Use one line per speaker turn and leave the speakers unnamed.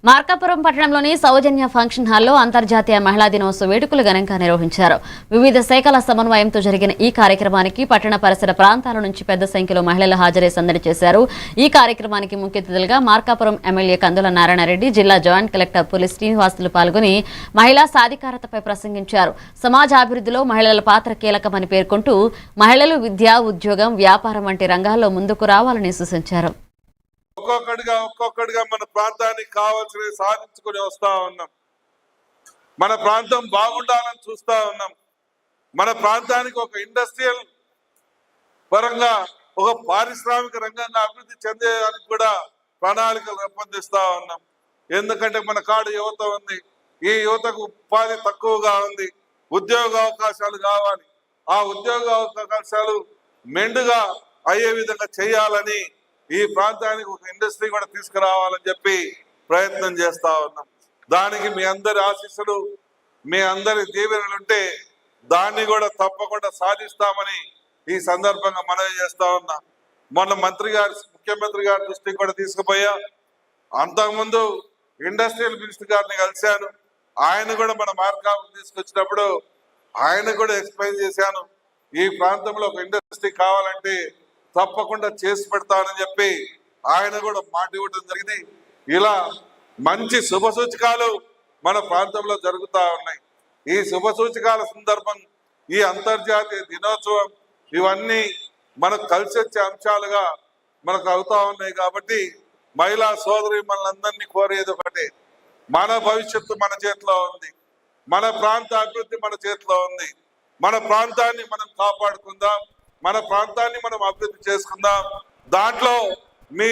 మార్కాపురం పట్టణంలోని సౌజన్య ఫంక్షన్ హాల్లో అంతర్జాతీయ మహిళా దినోత్సవ వేడుకలు ఘనంగా నిర్వహించారు. వివిధ శాఖల సమన్వయంతో జరిగిన ఈ కార్యక్రమానికి పట్టణ పరిసర ప్రాంతాల నుంచి పెద్ద సంఖ్యలో మహిళలు హాజరై సందడి చేశారు. ఈ కార్యక్రమానికి ముఖ్య అతిథులుగా మార్కాపురం ఎమ్మెల్యే కందుల నారాయణరెడ్డి, జిల్లా జాయింట్ కలెక్టర్ పులి శ్రీనివాసులు పాల్గొని మహిళా సాధికారతపై ప్రసంగించారు. సమాజాభివృద్ధిలో మహిళల పాత్ర కీలకమని పేర్కొంటూ మహిళలు విద్య, ఉద్యోగం, వ్యాపారం వంటి రంగాల్లో ముందుకు రావాలని సూచించారు.
ఒక్కొక్కడిగా మన ప్రాంతానికి కావాల్సినవి సాధించుకుని వస్తా ఉన్నాం. మన ప్రాంతం బాగుండాలని చూస్తా ఉన్నాం. మన ప్రాంతానికి ఒక ఇండస్ట్రియల్ పరంగా, ఒక పారిశ్రామిక రంగంగా అభివృద్ధి చెందేదానికి కూడా ప్రణాళికలు రూపొందిస్తా ఉన్నాం. ఎందుకంటే మన కాడు యువత ఉంది. ఈ యువతకు ఉపాధి తక్కువగా ఉంది. ఉద్యోగ అవకాశాలు కావాలి. ఆ ఉద్యోగ అవకాశాలు మెండుగా అయ్యే విధంగా చేయాలని, ఈ ప్రాంతానికి ఒక ఇండస్ట్రీ కూడా తీసుకురావాలని చెప్పి ప్రయత్నం చేస్తా ఉన్నాం. దానికి మీ అందరి ఆశీస్సులు, మీ అందరి దీవెనలుంటే దాన్ని కూడా తప్పకుండా సాధిస్తామని ఈ సందర్భంగా మనవి చేస్తా ఉన్నా. మొన్న ముఖ్యమంత్రి గారి దృష్టికి కూడా తీసుకుపోయా. అంతకుముందు ఇండస్ట్రియల్ మినిస్టర్ గారిని కలిశాను. ఆయన కూడా మన మార్కాపురం తీసుకొచ్చినప్పుడు ఆయన కూడా ఎక్స్ప్లెయిన్ చేశాను. ఈ ప్రాంతంలో ఒక ఇండస్ట్రీ కావాలంటే తప్పకుండా చేసి పెడతానని చెప్పి ఆయన కూడా మాట ఇవ్వడం జరిగింది. ఇలా మంచి శుభ సూచకాలు మన ప్రాంతంలో జరుగుతూ ఉన్నాయి. ఈ శుభ సూచకాల సందర్భం, ఈ అంతర్జాతీయ దినోత్సవం, ఇవన్నీ మనకు కలిసి వచ్చే అంశాలుగా మనకు అవుతా ఉన్నాయి. కాబట్టి మహిళా సోదరి మనందరినీ కోరేది ఒకటే, మన భవిష్యత్తు మన చేతిలో ఉంది. మన ప్రాంత అభివృద్ధి మన చేతిలో ఉంది. మన ప్రాంతాన్ని మనం కాపాడుకుందాం. మన ప్రాంతాన్ని మనం అభివృద్ధి చేసుకుందాం. దాంట్లో మీ